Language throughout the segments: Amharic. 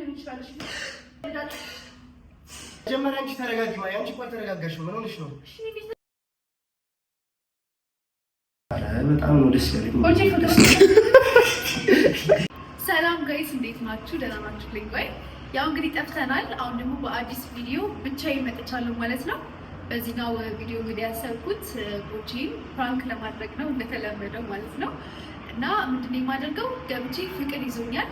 ሊሆን ይችላል? መጀመሪያ አንቺ ተረጋጊ። ማይ አንቺ እኮ አልተረጋጋሽም። ምን ሆነሽ ነው? በጣም ነው ደስ ያለኝ። ሰላም ጋይስ እንዴት ናችሁ? ደህና ናችሁ? ወይ ያው እንግዲህ ጠፍተናል። አሁን ደግሞ በአዲስ ቪዲዮ ብቻዬን መጥቻለሁ ማለት ነው። በዚህኛው ቪዲዮ እንግዲህ ያሰብኩት ቦቼን ፕራንክ ለማድረግ ነው እንደተለመደው ማለት ነው። እና ምንድን ነው የማደርገው ገብቼ ፍቅር ይዞኛል።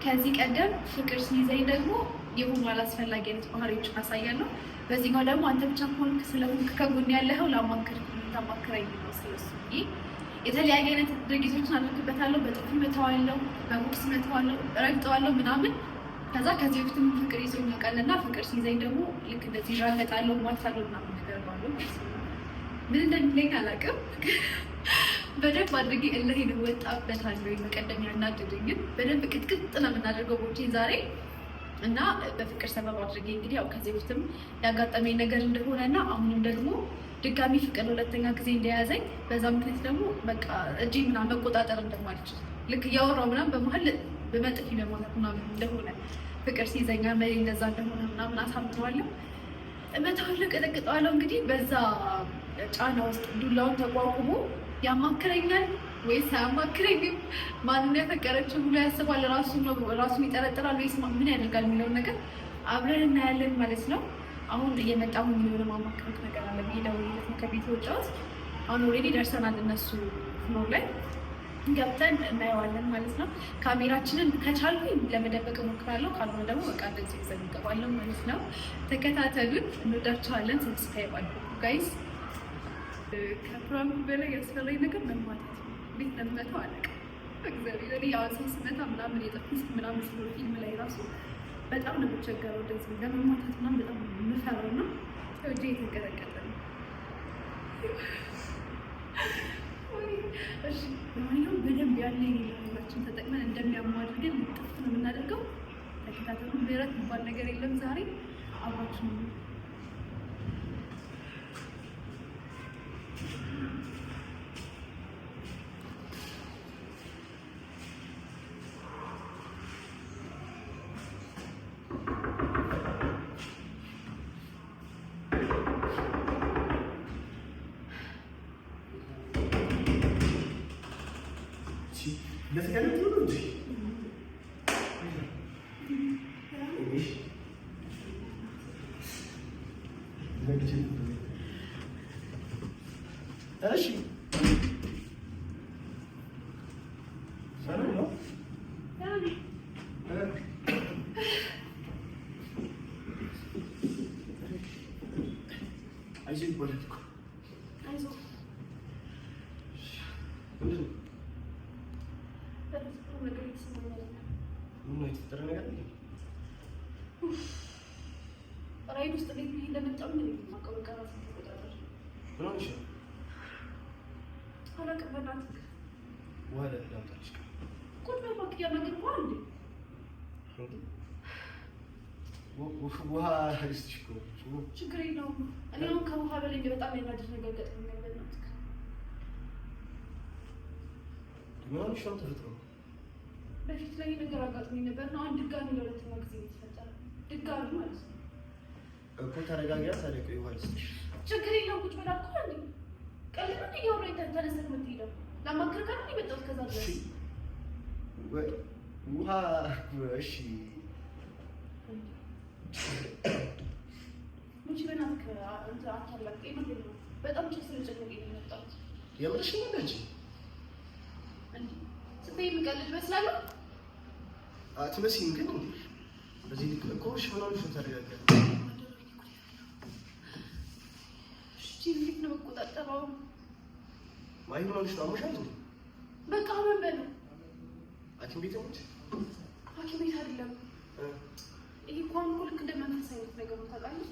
ከዚህ ቀደም ፍቅር ሲይዘኝ ደግሞ የሆኑ አላስፈላጊ አይነት ባህሪዎችን አሳያለሁ። በዚህኛው ደግሞ አንተ ብቻ ሆንክ ስለሆንክ ከጎን ያለኸው ታማክረኝ ነው ስለሱ የተለያየ አይነት ድርጊቶችን አድርግበታለሁ። በጥፊ መተዋለሁ፣ በቦክስ መተዋለሁ፣ ረግጠዋለሁ ምናምን። ከዛ ከዚህ በፊትም ፍቅር ይዞኝ ያውቃልና ፍቅር ሲይዘኝ ደግሞ ልክ እንደዚህ ራገጣለሁ፣ ማታለሁ ምናምን ነገር ባለው ምን እንደሚለኝ አላውቅም። በደንብ አድርጌ እልሄን እወጣበታለሁ። መቀደም ያናደደኝን በደንብ ቅጥቅጥ ነው የምናደርገው ቦቼን ዛሬ እና በፍቅር ሰበብ አድርጌ እንግዲህ ያው ከዚህ በፊትም ያጋጠመኝ ነገር እንደሆነ እና አሁንም ደግሞ ድጋሚ ፍቅር ሁለተኛ ጊዜ እንደያዘኝ በዛ ምክንያት ደግሞ በቃ እጄ ምናምን መቆጣጠር እንደማልችል ልክ እያወራሁ ምናምን በመሀል በመጥፊ ለማለት ምናምን እንደሆነ ፍቅር ሲይዘኛ መሪ እንደዛ እንደሆነ ምናምን አሳምነዋለሁ፣ እመታዋለሁ፣ ቀጠቅጠዋለሁ። እንግዲህ በዛ ጫና ውስጥ ዱላውን ተቋቁሞ ያማክረኛል ወይስ አያማክረኝም? ማንን ያፈቀረችው ብሎ ያስባል? ራሱን ይጠረጥራል ወይስ ምን ያደርጋል የሚለውን ነገር አብረን እናያለን ማለት ነው። አሁን እየመጣሁ የሆነ ማማከርክ ነገር አለ ብዬ ደውዬለት ነው ከቤት የወጣሁት። አሁን ኦልሬዲ ደርሰናል እነሱ ፍሎር ላይ ገብተን እናየዋለን ማለት ነው። ካሜራችንን ከቻልኩኝ ለመደበቅ እሞክራለሁ፣ ካልሆነ ደግሞ በቃ እንደዚህ ይዘን እንገባለን ማለት ነው። ተከታተሉን፣ እንወዳችኋለን። ሰብስክራይብ አድርጉ ጋይስ። ከፕራንኩ በላይ ያስፈራኝ ነገር መማታት ነው። እንዴት ለምመታው አላውቅም። እግዚአብሔር እኔ ያው ሰው ስመታ ምናምን የጠፊስ ምናምን ሲሆን ፊልም ላይ ራሱ በጣም ነው የምቸገረው። እንደዚህ ለመማታት ምናምን በጣም የምፈራው ነው። እጄ የተንቀጠቀጠ ነው። እሺ ለማንኛውም በደንብ ያለ ሌላችን ተጠቅመን እንደሚያሙ አድርገን ጥፍት ነው የምናደርገው። ተከታተሉ። ምህረት የሚባል ነገር የለም ዛሬ አብራችሁ ነው። አይዞህ ይባላል እኮ አይዞህ ምን የተፈጠረ ነገር አለ? ራይድ ውስጥ ቤት እንደመጣሁ ምን የማውቀው በቃ ራስን ተቆጣጠር። ምን ሆነሽ ነው? አላውቅም በእናትህ። ውሃ ላምጣልሽ? ቁጭ በል እባክህ። እያናገርኩህ አይደል? ውሃ ልስጥሽ እኮ። ችግር የለውም። እኔ አሁን ከውሃ በላይ በጣም የሚያናድድ ነገር ገጥሞኛል። በእናትህ ምን ሆነሽ ነው? ተፈጥሮ በፊት ላይ ነገር አጋጥሞኝ ነበር እና አሁን ድጋሚ ለሁለተኛ ጊዜ የተፈጠረ ድጋሚ ማለት ነው እኮ። ተረጋጊያ። ታዲያ ቆይ ውሃ ልስጥሽ። ችግር የለውም። ቁጭ በል እኮ እንዴ። ቀልድ ነው እያወራኝ ተነስተህ የምትሄደው? ላማክርህ ጋር ነው የመጣሁት ከዛ ድረስ። ውሃ እሺ ሙቺ በእናትህ አንተ አታላቅቀኝ። ምንድን ነው በጣም ስለጨነቀኝ ነው የመጣሁት። የምርሽ ነው እንጂ እንዴ ስትይ የምቀልድ እመስላለሁ? አትመስይም ግን እንዴ በዚህ ልክ እኮ። እሺ ምን ሆነሽ ነው? ተረጋጊ። እሺ እንዴት ነው የምቆጣጠረው? ማይ ምን ሆነሽ ነው? አሞሻል እንዴ? በቃ ምን በለው። ሐኪም ቤት ነች? ሐኪም ቤት አይደለም። ይሄ እኮ አሁን ልክ እንደ መንፈሳዊ አይነት ነገር ነው ታውቃለህ።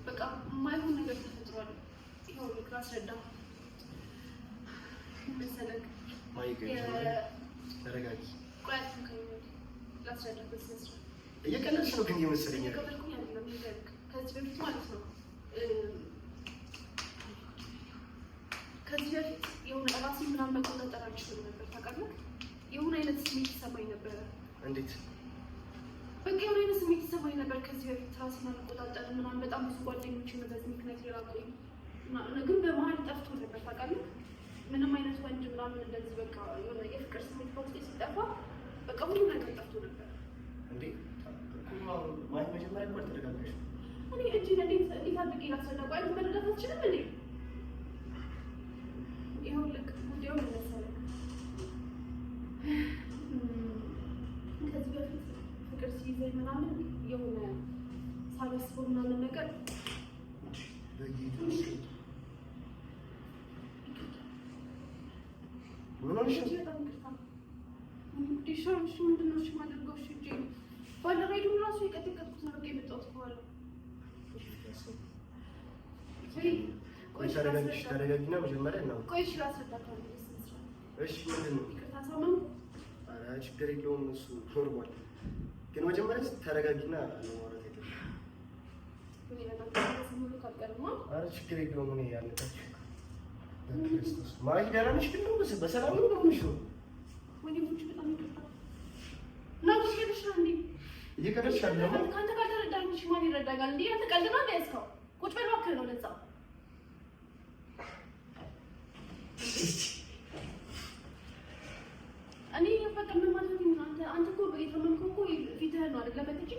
በቃ የማይሆን ነገር ተፈጥሯል። ይኸው ልክ ላስረዳህ መሰለህ። ተረጋጊ። ቆይ አትንካኝ። ላስረዳህ በስነ ስርዓት። እየቀለድሽ ነው ግን እየመሰለኝ። እየቀለድኩኝ አይደለም። ከዚህ በፊት ማለት ነው ከዚህ በፊት የሆነ ራሴን ምናምን መቆጣጠር አልችልም ነበር ታውቃለህ። የሆነ አይነት ስሜት ይሰማኝ ነበረ። እንዴት? በቃ የሆነ ስሜት ይሰማኝ ነበር ከዚህ በፊት ራሴን አልቆጣጠርም ምናምን በጣም ብዙ ጓደኞች ነው በዚህ ምክንያት የራቁኝ ግን በመሀል ጠፍቶ ነበር ታውቃለህ። ምንም አይነት ወንድ ምናምን እንደዚህ በቃ የሆነ የፍቅር ስሜት ከውስጤ ሲጠፋ በቃ ሁሉም ነገር ጠፍቶ ነበር። እንዴ ማለት መጀመሪያ እኮ ተደጋጋሽ እኔ እጅ እንዴት አድርጌ ላስረዳው? አንተ መረዳት አትችልም እንዴ? ይኸው ልክ ጉዳዩ ምን መሰለህ ከዚህ በፊት ፍቅር ሲይዘኝ ምናምን የሆነ ሳላስበው ምናምን ነገር ምን ሆነሽ ነው? ዲሻንሽ ምንድን ነው? እሺ ማድረገው እሺ እጄ ባለራይዱን ራሱ የቀጠቀጥኩት ነው በቃ የመጣሁት ከኋላ። ቆይ ተረጋጊና መጀመሪያ ነው። ቆይ እሺ ላስረዳታለሁ። እሺ ምንድን ነው? ይቅርታ ሳመን። ኧረ ችግር የለውም እሱ ኖርማል። ግን መጀመሪያ ተረጋጊና ነው ማለት የለም። ኧረ ችግር የለውም። እኔ ያለታችሁ በክርስቶስ ማለት ደህና ነሽ? ግን ነው በሰላም ነው የምንሽው? ወንድሞች በጣም ይቅርታ ነው ትሽከሽ እንዴ? እየቀረሽ አይደለም። ካንተ ጋር ተረዳኝሽ ማን ይረዳጋል እንዴ? አንተ ቀልድና እንዳያስከው ቁጭ በል እባክህ ነው ለዛ እኔ በቃ ምን ማለት ነው? አንተ እኮ በየተመንከው እኮ ፊትህን ነው አይደል ለመተኪ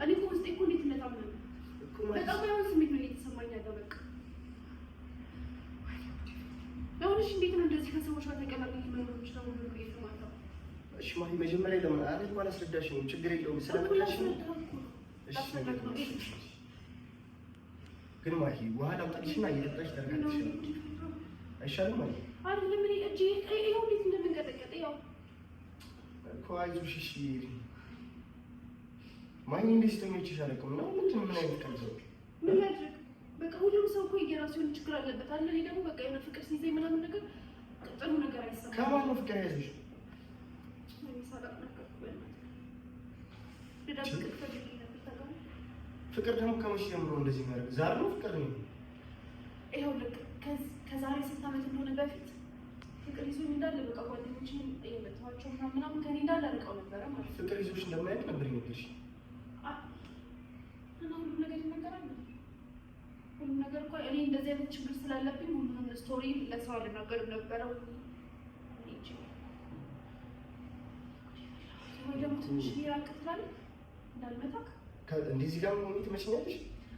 እኔ እኮ ውስጤ እኮ እንዴት እንደታመመ በጣም የሆነ ስሜት ነው እየተሰማኝ ያለው። በቃ ለሁንሽ እንዴት ነው እንደዚህ ከሰዎች ጋር ተቀላቅለሽ መኖሮች ነው ሁሉ እየተማታው? እሺ ማሂ መጀመሪያ ለምን አለኝ ማለት አስረዳሽኝ። ችግር የለውም ስለመጣሽ ነው። እሺ ግን ማሂ ውሃ ላምጣልሽና እየጠጣሽ ተረጋግተሽ አይሻልም? ማሂ አይደለም እኔ እጄ ይኸው እንዴት እንደምንቀጠቀጥ ያው እኮ አይዞሽ። እሺ ማሂ እንዴት ስተኞች ይሻለኩም ነው ምን አይነት ቀልድ ምን ያድርግ? በቃ ሁሉም ሰው እኮ የራሱ የሆነ ችግር አለበት አለ። እኔ ደግሞ በቃ የሆነ ፍቅር ሲይዘኝ ምናምን ነገር ጥሩ ነገር አይሰማም። ከማን ነው ፍቅር ያዘሽ? ፍቅር ደግሞ ከመቼ ጀምሮ እንደዚህ ነው? ዛሬ ነው ፍቅር ነው? ይኸው ልክ ከዛሬ 6 ዓመት እንደሆነ በፊት ፍቅር ይዞኝ እንዳለ በቃ ጓደኞችን እየመጣኋቸው ምናምን ከኔ እንዳለ ርቀው ነበረ ማለት ነው። ፍቅር ይዞሽ እንደማያውቅ ነበር ይነገርሽ? እና ሁሉም ነገር ይነገራል። ሁሉም ነገር እኮ እኔ እንደዚህ አይነት ችግር ስላለብኝ ሁሉንም ስቶሪ ለሰው አልናገርም ነበረ። ወይ ደግሞ ትንሽ ሊራቅ ትላለህ እንዳልመታክ እንደዚህ ጋር ምን ትመስኛለሽ?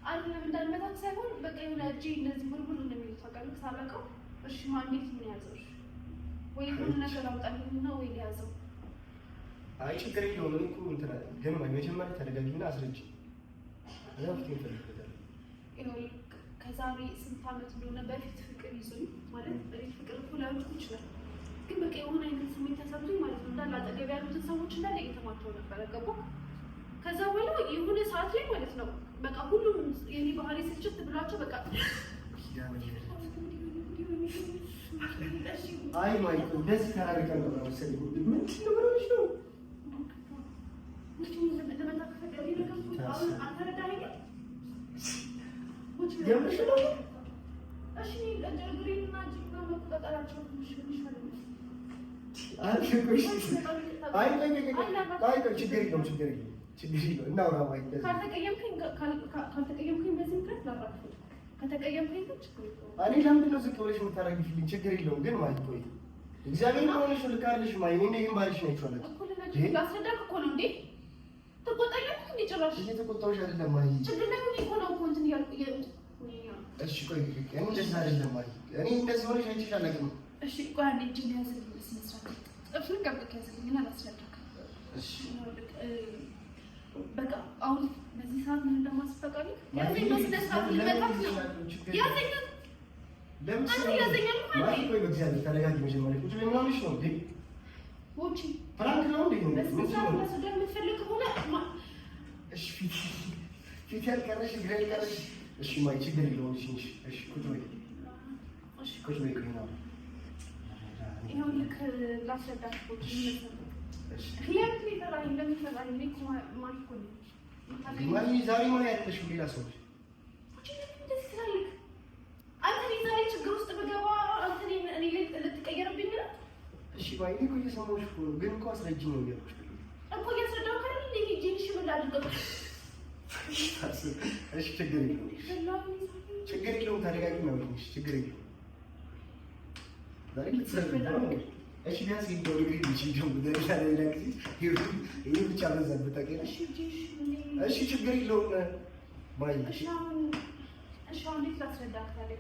አይደለም እንዳልመታክ ሳይሆን በቃ የሆነ እጄ እንደዚህ ብርብር ነው የሚሉት ታውቃለህ። ሳላውቀው እሺ ማንዴት ምን ያዘው ወይ ሁሉ ነገር አውጣልኝና ወይ ያዘው። አይ ችግር የለውም። እኔ እኮ እንትን ግን መጀመሪያ ተረጋጊና አስረጅ። እዛፍት ይፈልጋል። ይኸው ከዛሬ 6 ዓመት እንደሆነ በፊት ፍቅር ይዞኝ ማለት በፊት ፍቅር እኮ ላይሆን ይችላል ግን በቃ የሆነ አይነት ስሜት ተሰምቶኝ ማለት ነው እንዳለ አጠገብ ያሉትን ሰዎች እንዳለ እየተማቸው ነበር ገባህ? ከዛ በኋላ የሆነ ሰዓት ላይ ማለት ነው በቃ ሁሉም የኔ ባህሪ ስልችት ብላቸው በቃ አይ ማይክ እንደዚህ ተራርቀን ነው መሰለኝ። ምን ትነበረሽ ነው? ችግር የለውም እናውራ። ካልተቀየምከኝ በዚህ ምክንያት ላራፍ ከተቀየምከኝ ችግር የለውም። እኔ ለምንድን ነው ዝቅ ብለሽ የምታረግፊልኝ? ችግር የለውም ግን ማለት ቆይ እግዚአብሔር ሆነሽ ልካለሽ ማይ እኔ ይሄን ባልሽ ነው ይቻላል እኮ ላስረዳክ እኮ ነው እንዴ ተቆጣለህ እንዴ? ጭራሽ እየተቆጣሁሽ አይደለም ማይ ችግር ላይ ሆነ እኮ ነው እኮ እንትን እያልኩ እሺ ቆይ እኔ እንደዛ አይደለም ማይ እኔ እንደዚህ ሆነሽ አይቼሽ አላውቅም። እሺ ቆይ አንዴ እጅ ያዝልኝ በስነ ስርዓት ጥፍን ቀብቅ ያዝልኝ እና ላስረዳክ። እሺ በቃ አሁን በዚህ ሰዓት ምን እንደማስፈቃሪ ያዘኝ በስነ ስርዓት ልመጣት ነው ያዘኝ ለምን ያዘኛል ማለት ነው። ቆይ በእግዚአብሔር ተረጋጊ። መጀመሪያ ቁጭ ብለን ምናምን ነው እንዴ ወጪ ፍራንክ ነው እንዴ? መስደር የምትፈልግ ከሆነ እሺ ፊት ያልቀረሽ እግሬ ያልቀረሽ እሺ ማይ ችግር የለውም። እሺ ቁጭ በይ ቁጭ በይ ነው ይኸው ልክ ላስረዳሽ ቁጭ ለምን ይፈራል? ለምን ይፈራል? እኔ እኮ ማልኩ ማይ ዛሬ ማይ ያለሽ ሌላ ሰው ቁጭ ለምን እንደዚህ ትላለህ? አንተ ዛሬ ችግር ውስጥ በገባ አንተ እኔ ልትቀየርብኝ ነው? እሺ ባይ እኮ እየሰማሁሽ እኮ ነው። ግን እኮ አስረጅኝ ነው ያልኩሽ እኮ እያስረዳሁ አይደል? እንዴ ጂንሽ ምን ላድርገው? እሺ ችግር የለውም ተረጋጊ ነው እንጂ ችግር የለውም። ዛሬ እሺ ቢያንስ እንደው ልግሪ ልጅ ደረጃ ላይ ላክሲ ይሄ ብቻ በዛበት ታውቂያለሽ። እሺ ችግር የለውም ማይ እሺ አሁን እንዴት ላስረዳህ ታዲያ?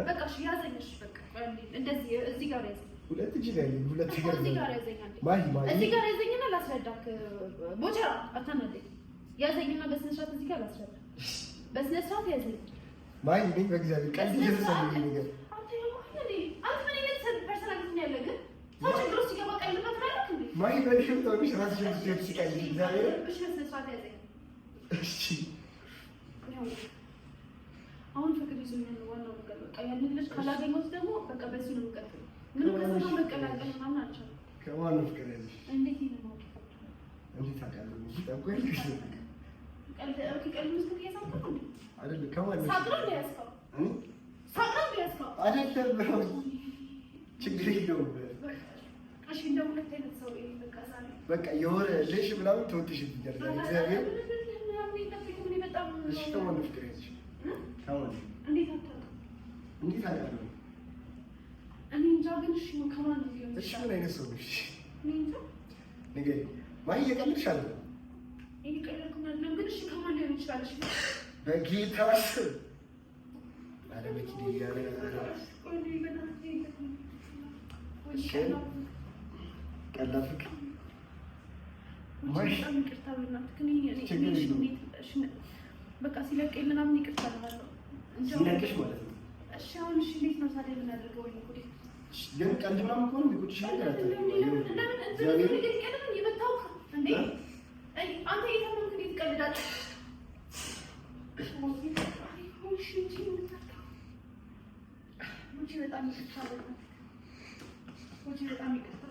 በቃ እሺ ያዘኝሽ በቃ እንደዚህ እዚህ ጋር ያዘኝ። ሁለት እጅ ላይ ሁለት ጋር እዚህ ጋር ያዘኛል። ማይ እዚህ ጋር ያዘኝና ላስረዳህ። ቦቸራ አታናደኝ። ያዘኝና በስነ ስርዓት እዚህ ጋር ላስረዳህ። በስነ ስርዓት ያዘኝ ማይ ነኝ በእግዚአብሔር ቀልድ እየተሰማኝ ነገር አንተ ምን አይነት ፐርሰናሊቲ ነው ያለህ? ሰው ችግር ውስጥ ሲገባ ቀልድ ትላለህ እንዴ? ማይ በሽም ታውቂሽ ራስሽን ትስቃይ እግዚአብሔር። እሺ በስነ ስርዓት ያዘኝ። እሺ አሁን ፍቅር ይዞኛል ነው ዋናው ነገር። በቃ ያንን ልጅ ካላገኘሁት ደግሞ በቃ በዚህ ነው የምቀጥለው። ምንም ከሰው መቀላቀል ምናምን አልቻልኩም። ከማን ነው ፍቅር ያለሽ? እንዴት ነው እንዴት ታውቃለሽ? ታውቂያለሽ? ቀልድ ምስክር እየሳቅህ ነው አይደል? ከማን ነው ሳቅህ ነው ያስከው? ሳቅህ ነው ያስከው አይደለም። ችግር የለውም። እሺ እንደው ሁለት አይነት ሰው በቃ ዛሬ በቃ የሆነ ልጅ ምናምን ተወጥሽ ይደረጋል። እግዚአብሔር እሺ ከማን ነው ፍቅር ያለሽ? ከማን እንዴት አታውቅም? እንዴት አውቃለሁ? እኔ እንጃ ግን እሺ ከማን ነው ሊሆን እሺ ምን አይነት ሰው ነሽ? እኔ እንጃ ንገሪኝ። ማን እየቀለድሽ አለ? እየቀለድኩ አይደለም ግን እሺ ከማን ሊሆን ይችላል? እሺ በጌታ ስም አረ በኪዲ ያለ ቀላ ፍቅር በቃ ሲለቀኝ ምናምን ይቅርታ እላለሁ። ሲለቅሽ ማለት ነው። እሺ አሁን እሺ እንዴት ነው ታዲያ የምናደርገው? ወይ ጉዴ! ግን ቀልድ ምናምን ከሆነ ቢቆጭሽ ነገር አታውቅም። ለምን የምታውቅ እንዴ? አንተ የታመምክ እንዴት ትቀልዳለህ? በጣም ይቅርታ በጣም ይቅርታ።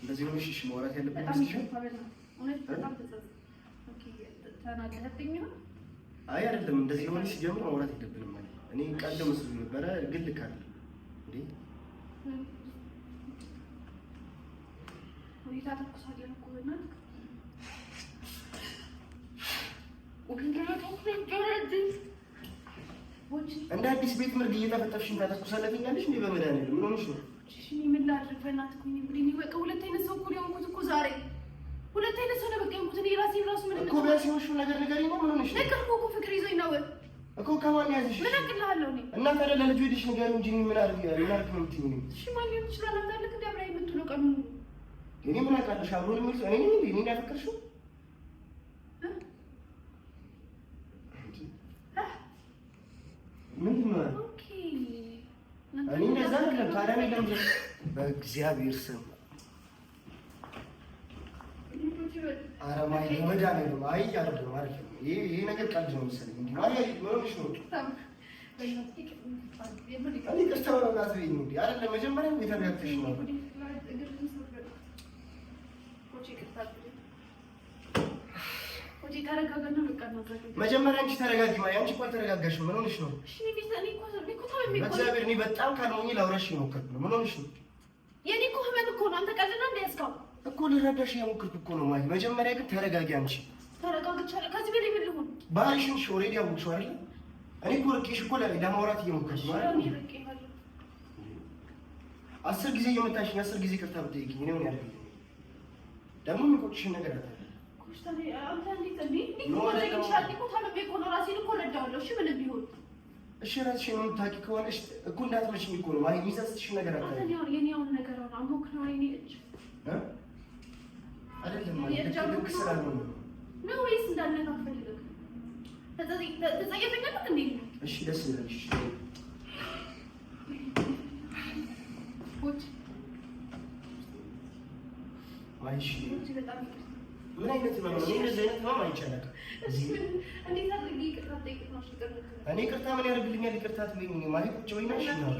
እንደዚህ ሆነሽ እሺ ማውራት ያለብን በጣም ይቅርታ እውነት በጣም ተጸጸትኩ። ኦኬ ተናገርኩኝ ነው። አይ አይደለም፣ እንደዚህ ሆነሽ ሲጀምር ማውራት የለብንም ማለት እኔ ቀልድ መስሎኝ ነበረ፣ ግን ልክ አይደለም እንዴ። ሁኔታ ተኩሳለህ እኮ በእናትህ እንደ አዲስ ቤት ምርግ እየተፈጠፍሽን ታተኩሳለፊኛለሽ እንዴ? በመድኃኒዓለም ምን ሆነሽ ነው? እሺ ምን ላድርግ በእናትህ እኮ እኔ በቃ ሁለት አይነት ሰው እኮ የሆንኩት እኮ ዛሬ ሁለት አይነት ሰው ነው በቃ የሆንኩት። እኔ ራሴን ራሱ ምን እኮ ቢያንስ የሆንሽውን ነገር ንገሪኝ ነው። ምን ሆነሽ ነው? ነገርኩህ እኮ ፍቅር ይዞኝ ነው እኮ። ከማን ያዝሽ? ምን አቅልሃለሁ እኔ እና ታዲያ ለልጁ ሄደሽ ንገሪው እንጂ ምን አድርግ ነው የምትይኝ? እሺ ማን ሊሆን ይችላል? አንተ ልክ እንደ አብራኝ የምትውለው ቀኑ እኔ ምን አውቃለሽ? አብሮን የሚል ሰው እኔ እኔን ያፈቅርሽው ምንድን ነው? ኦኬ እኔ እንደዛ አይደለም። ታዲያ እኔ ለምን በእግዚአብሔር ስም ኧረ ማይ በመድኃኒዓለም አይ አይደለም አይደለም። ይሄ ነገር ቀልድ ነው መሰለኝ። እንዴ ማይ ምን ሆነሽ ነው? እኔ ቅርታ በመብላት በይኝ እንዴ አይደለም። መጀመሪያ የተረጋግተሽ ነው። መጀመሪያ አንቺ ተረጋጊ። ማይ አንቺ እኮ አልተረጋጋሽም። ምን ሆነሽ ነው? በእግዚአብሔር እኔ በጣም ካልሆኜ ላውራሽ የሞከርኩ ነው። ምን ሆነሽ ነው? የኔ እኮ ህመም እኮ ነው። አንተ ቀልድ ነው ያስካው እኮ ልረዳሽ የሞከርኩ እኮ ነው። ማይ መጀመሪያ ግን ተረጋጊ። አንቺ ተረጋግቻለሁ። ከዚህ በላይ ምን ልሁን? ባህሪሽን ኦልሬዲ አውቅሽው አይደል? እኔ እኮ ርቄሽ እኮ ለማውራት እየሞከርኩ ነው አይደል? 10 ጊዜ እየመታሽኝ 10 ጊዜ ይቅርታ ብትጠይቂኝ እኔ ምን ያደርግልኝ? ደግሞ የሚቆጭሽን ነገር አታውቅም። እሺ እራስሽን የምታውቂ ከሆነ እኮ እንዳትመችኝ እኮ ነው ማለት የሚጸጽትሽ ነገር አታውቅም። አይደለም ማለት ልክ ስላልሆነ ነው ወይስ እንዳለህ አትፈልግም? ተጸየፈኛለህ እንዴ? እሺ ደስ ይላልሽ። ማይሽ ምን አይነት ነው? እንደዚህ አይነት ነው አይቻልም። እንዴት አድርጌ ይቅርታ ጠይቅት ነው? እኔ ይቅርታ ምን ያደርግልኛል? ይቅርታ ትበይኝ ማለት ቁጭ በይና እሺ ነው።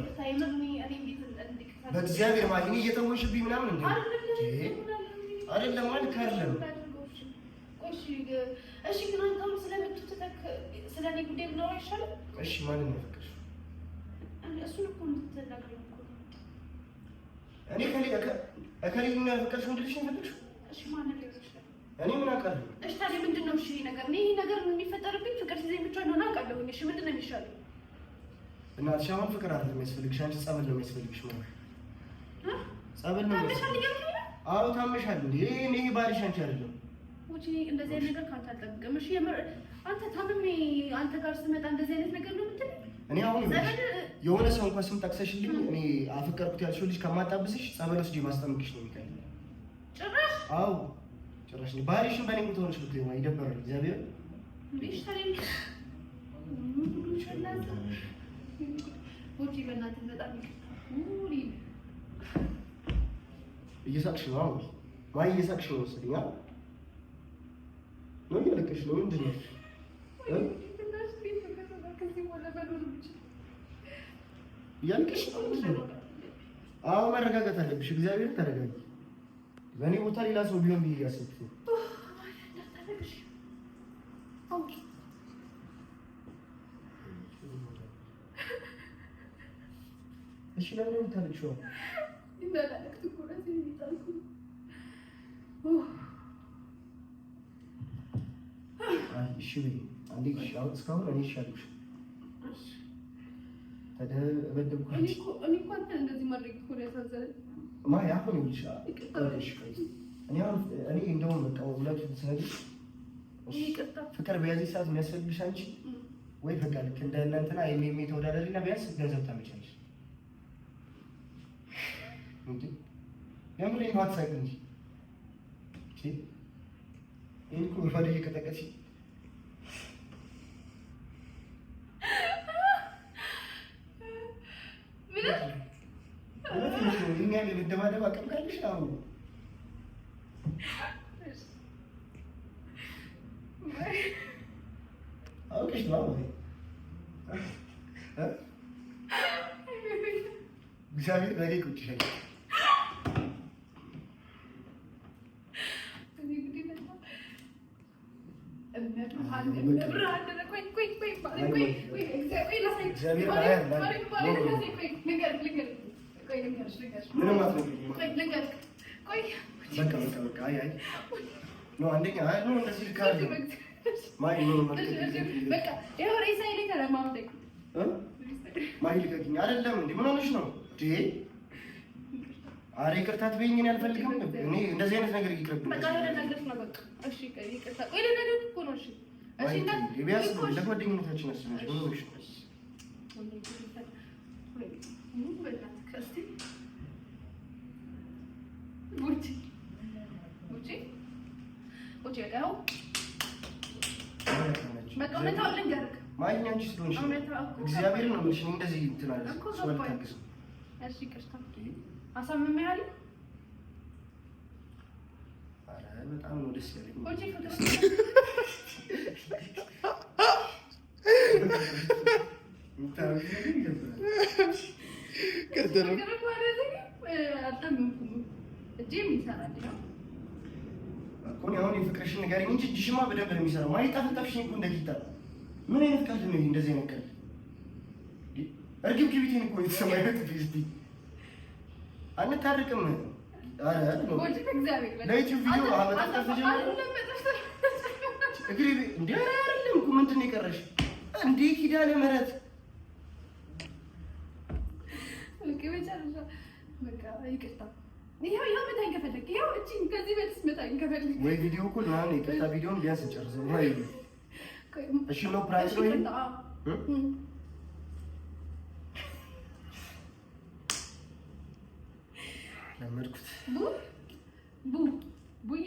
በእግዚአብሔር ማለት እኔ እየተወንሽብኝ ምናምን እንዴ አይደለም ማለት ካለም እሺ ግን አንተ አሁን ስለምትተክ ስለኔ ጉዳይ ብለው አይሻልም? እሺ ማንን ነው ያፈቅርሽ? እሱን እኮ እንድትነግረኝ እኮ ነው። እኔ ከሌ ነው ያፈቅርሽ እንድልሽ ነው ያፈቅርሽ? እሺ ማንን ሊሆን ይችላል? እኔ ምን አውቃለሁ? እሺ ታዲያ ምንድን ነው? እሺ ይሄ ነገር የሚፈጠርብኝ ፍቅር ሲይዘኝ ብቻ እንደሆነ አውቃለሁ። እሺ ምንድን ነው የሚሻለው? እናትሽ አሁን ፍቅር አይደለም የሚያስፈልግሽ፣ አንቺ ጸበል ነው የሚያስፈልግሽ ማለት ጸበል ነው። አዎ ታመሻል እንዴ? ይሄ ባልሽ አንቺ አይደለም። ወጪ እንደዚህ አይነት ነገር ካንተ አልጠብቅም። እሺ አንተ ታምሜ አንተ ጋር ስመጣ እንደዚህ አይነት ነገር ነው የምትለኝ? እኔ አሁን የሆነ ሰው እንኳን ስም ጠቅሰሽልኝ እኔ አፈቀርኩት ያልሽው ልጅ ከማጣብስሽ ጸበል ወስጄ ማስጠምቅሽ ነው የሚቀር። ጭራሽ? አዎ ጭራሽ ነው ባልሽን በእኔ ቦታ ሆነሽ ብትይ ነው ይደበራል። እግዚአብሔር ልጅ ታዲያ ወጪ በእናትህ በጣም እየሳቅሽ ነው። አሁን ማይ እየሳቅሽ ነው መሰለኝ። ነው እያለቀሽ ነው። ምንድን ነው? እያለቀሽ ነው። አዎ መረጋጋት አለብሽ። እግዚአብሔር ተረጋጊ። በእኔ ቦታ ሌላ ሰው ቢሆን ብዬ እያሰብኩ ነው። እሺ ለምን የምታለቅሽው? እሺ አንዴ እስካሁን እኔ እሻለሁ። ተደበደብኩኝ እኮ አንተ እንደዚህ ማድረግ እኮ ነው ያሳዘነኝ። ማይ አሁን ይልሽ እኔ እንደውም በቃ ሁለቱን ስነግርሽ ፍቅር በያዘኝ ሰዓት የሚያስፈልግሽ አንቺ ወይ በቃ ልክ እንደ እናንተና የሚሜ ተወዳዳሪና ቢያንስ ገንዘብ ታመጫለሽ እንዴ? ለምን ላይ ማት ሳይሆን እንጂ ይሄ እኮ ወደ እየቀጠቀጥሽ ያለ መደባደብ አቅም ካለሽ አሁን አውቅሽ ነው እግዚአብሔር ነገ ቁጭ ይሻል። አይደለም እንዴ? ምን ሆነሽ ነው? ኧረ ይቅርታ ትበይኝ። እኔ አልፈልግም። እኔ እንደዚህ አይነት ነገር ይቅርብኝ። በቃ ለነገር ነው። በቃ እሺ፣ ይቅርታ። ቆይ ለነገር እኮ ነው። እሺ፣ እሺ። ቢያንስ ለጓደኝነታችን አስበሽ ምን ሆነሽ ነው? እግዚአብሔር ነው የምልሽ። እንደዚህ እንትን አለ ሰው አልታገስ። እሺ ይቅርታ አሳምሜሃለሁ። ኧረ በጣም ነው ደስ ያለኝ። አሁን የፍቅርሽን ንገሪኝ እንጂ እጅሽማ በደንብ ነው የሚሰራው። ማይጣፍጣፍሽኝ እኮ እንደ ጊታር። ምን አይነት ቀልድ ነው እንደዚህ አይነት ቀልድ? እርግብ ግቢቴን እኮ የተሰማኝ ነው። ትፊስቲ አንታርቅም። ኧረ ለዩቲዩብ ቪዲዮ አመጣጣፍ ጀምሮ እግሬ እንዴ! ኧረ አይደለም እኮ ምንድን ነው የቀረሽ እንዴ? ኪዳነ ምህረት ወይ ቪዲዮ እኮ ምናምን ይቅርታ፣ ቪዲዮን ቢያንስ እንጨርሰው። ወይ እሺ ነው ፕራይስ ነው ይሄ ለመድኩት ቡዬ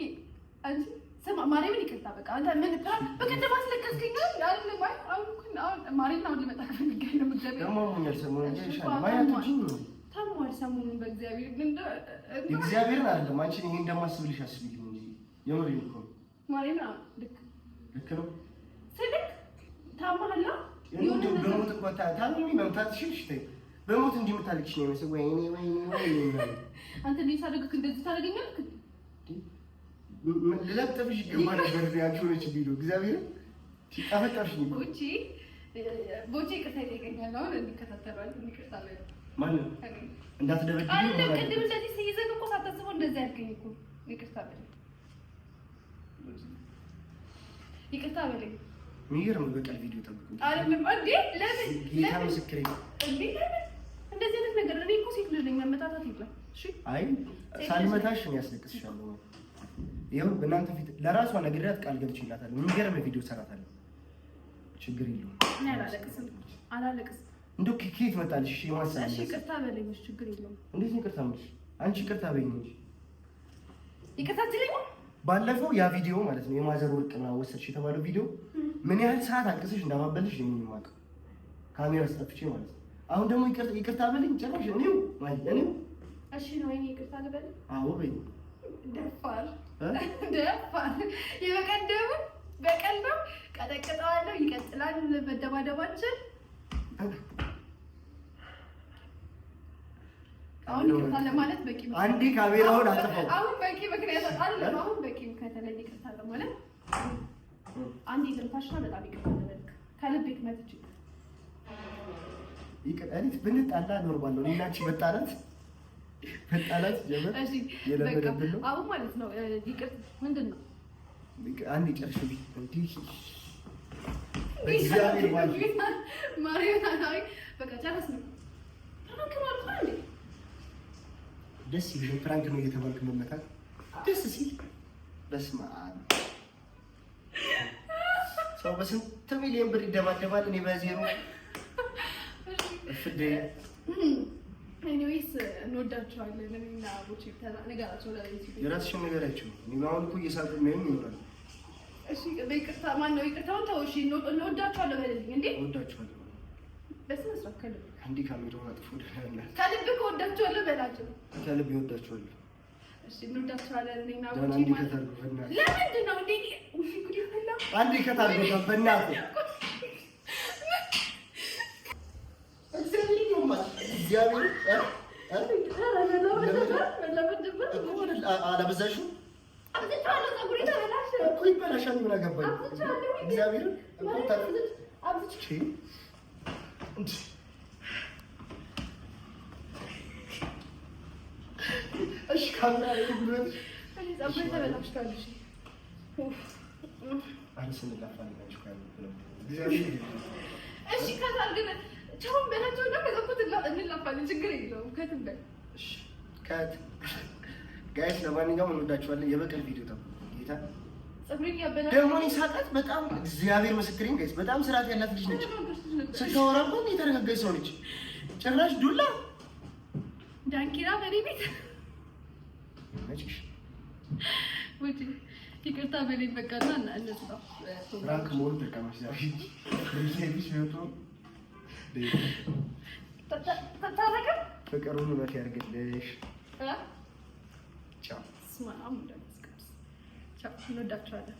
አንቺ ስማ፣ ማርያምን ይቅርታ። በቃ አንተ ምን በቀደም አስለቀስከኝ አይደል? አሁን ማርያምን አሁን ሊመጣ ከሚገኝ ነው የምትገቢው። ደግሞ ምን ሰሞኑን ይሻላል ማያቱጂ ነው ታሟል። ሰሞኑን በእግዚአብሔር ግን እግዚአብሔርን አይደለም አንቺን ይሄ እንደማስብልሽ አስቢልኝ እንጂ የምሬን እኮ ማርያምን ልክ ነው ስልክ ታሟል። የሆነ በሞት እኮ ታታሚ መምታትሽ ሽታይ በሞት እንዲህ የምታልቅሽ ነው መሰለኝ። ወይኔ አንተ እንዴት ሳደግክ እንደዚህ ታደርገኛለህ? ልለጥፍሽ ይገባ ነበር። ሪአክሽኖች ቢሉ እግዚአብሔር ሲጣፈጣሽ ነው ቦቼ ይቅርታ ይጠይቀኛል። አሁን እንከታተላለን። ይቅርታ ማለት ማነው እንዳትደበድብ አይደለም። ቅድም እንደዚህ ሲይዘህ እኮ ሳታስበው እንደዚህ ያልከኝ እኮ ይቅርታ በል። ይቅርታ በለኝ። የሚገርም በቀል ቪዲዮ ጠብቁ። አይደለም እንዴ? ለምን ጌታ ምስክሬ እንዴ? ለምን እንደዚህ አይነት ነገር? እኔ እኮ ሴት ልጅ ነኝ፣ መመጣታት የለም። እሺ አይ ሳልመታሽ ነው ያስለቅስሻለሁ። ይኸው በእናንተ ፊት ለራሷ ነግሬያት ቃል ገብቼላታለሁ። የሚገርም ቪዲዮ ሰራታለሁ። ችግር የለውም። እኔ አላለቅስም። እንደው ከየት መጣልሽ? እሺ ማሰብ እሺ ይቅርታ በለኝ። እሺ ችግር የለውም። እንዴት ነው ይቅርታ የምልሽ? አንቺ ይቅርታ በይኝ እንጂ ይቅርታ ትለኝ። ባለፈው ያ ቪዲዮ ማለት ነው የማዘር ወርቅ ምናምን ወሰድሽ የተባለው ቪዲዮ ምን ያህል ሰዓት አልቅሰሽ እንዳባበልሽ ነው የማውቀው፣ ካሜራ አስጠፍቼ ማለት ነው። አሁን ደግሞ ይቅርታ በለኝ ጭራሽ እኔው እሺ ነው ወይኔ ይቅርታ ልበል? አዎ በይ። ደፋር የበቀደሙ በቀል ነው። ቀጠቅጠዋለሁ። ይቀጥላል መደባደባችን። አሁን ይቅርታ ለማለት በቂ ነው። አንዴ ካሜራውን አጥፋው። አሁን በቂ ምክንያት አይደለም። አሁን በቂ ምክንያት ላይ ይቅርታ ለማለት አንዴ ልምታሽና በጣም ይቅርታ ልበልክ ከልብ ይክመትች ይቅርታ ብንጣላ ኖርማል ነው። እናንቺ መጣላት ጀመር የለመደብን ነው። አሁን ማለት ነው ይቅርታ ምንድን ነው? አንዴ ጨርሽ እንዴ እግዚአብሔር ማርያም በቃ ጨረስ ነው። ደስ ይላል። ፍራንክ ነው እየተባልክ መመታት ደስ ሲል በስመ አብ ሰው በስንት ሚሊዮን ብር ይደባደባል። እኔ በዜሮ ፍዴ ኤኒዌይስ እንወዳቸዋለን። እኔና ቦቼ ነገራቸው የራስሽን ነገራቸው። እኔ አሁን እኮ እየሳቁ ነው ይኖራል። እሺ በይቅርታ ማነው ይቅርታውን ተው። እሺ እንወዳቸዋለን በለልኝ እንዴ። እንወዳቸዋለን በስመ አብ ከልብ አንዴ ካሜራውን አጥፎ ደህና ከልብ ከወዳቸዋለሁ በላቸው። ከልብ ይወዳቸዋለሁ። እሺ እንወዳቸዋለን። እኔና ቦቼ አንዴ ከታርጉ በእናትህ ለምንድን ነው እንዴ? ውይ ጉድ ይፈላ። አንዴ ከታርጉ በእናትህ እግዚአብሔር አላበዛሽም እኮ ይበላሻል። ምን አገባኝ? እግዚአብሔር እሺ ካሜራ ይብረት እሺ ከዛ ግን ቻውን በላቸው እና ከዛ እኮ እንላፋለን። ችግር የለውም። ከትም በል እሺ ከት ጋይስ ለማንኛውም እንወዳችኋለን። የበቀል ቪዲዮ ጠብቁ። ጌታ ፀጉሬን ያበላሽ ደግሞ እኔ ሳቃት በጣም እግዚአብሔር ምስክሬን ጋይስ በጣም ስርዓት ያላት ልጅ ነች። ስታወራ እኮ የተረጋጋች ሰው ነች። ጭራሽ ዱላ ዳንኪራ በኔ ቤት ነጭሽ ወጪ ይቅርታ በሌን በቃና እነሱ ነው ፍራንክ ሞል ተቀማሽ ዛሬ ለዚህ ሲወጡ ተታረቀ ፍቅሩን ውበት ያድርግልሽ። ቻው ስማ አሁን ቻው እንወዳችኋለን።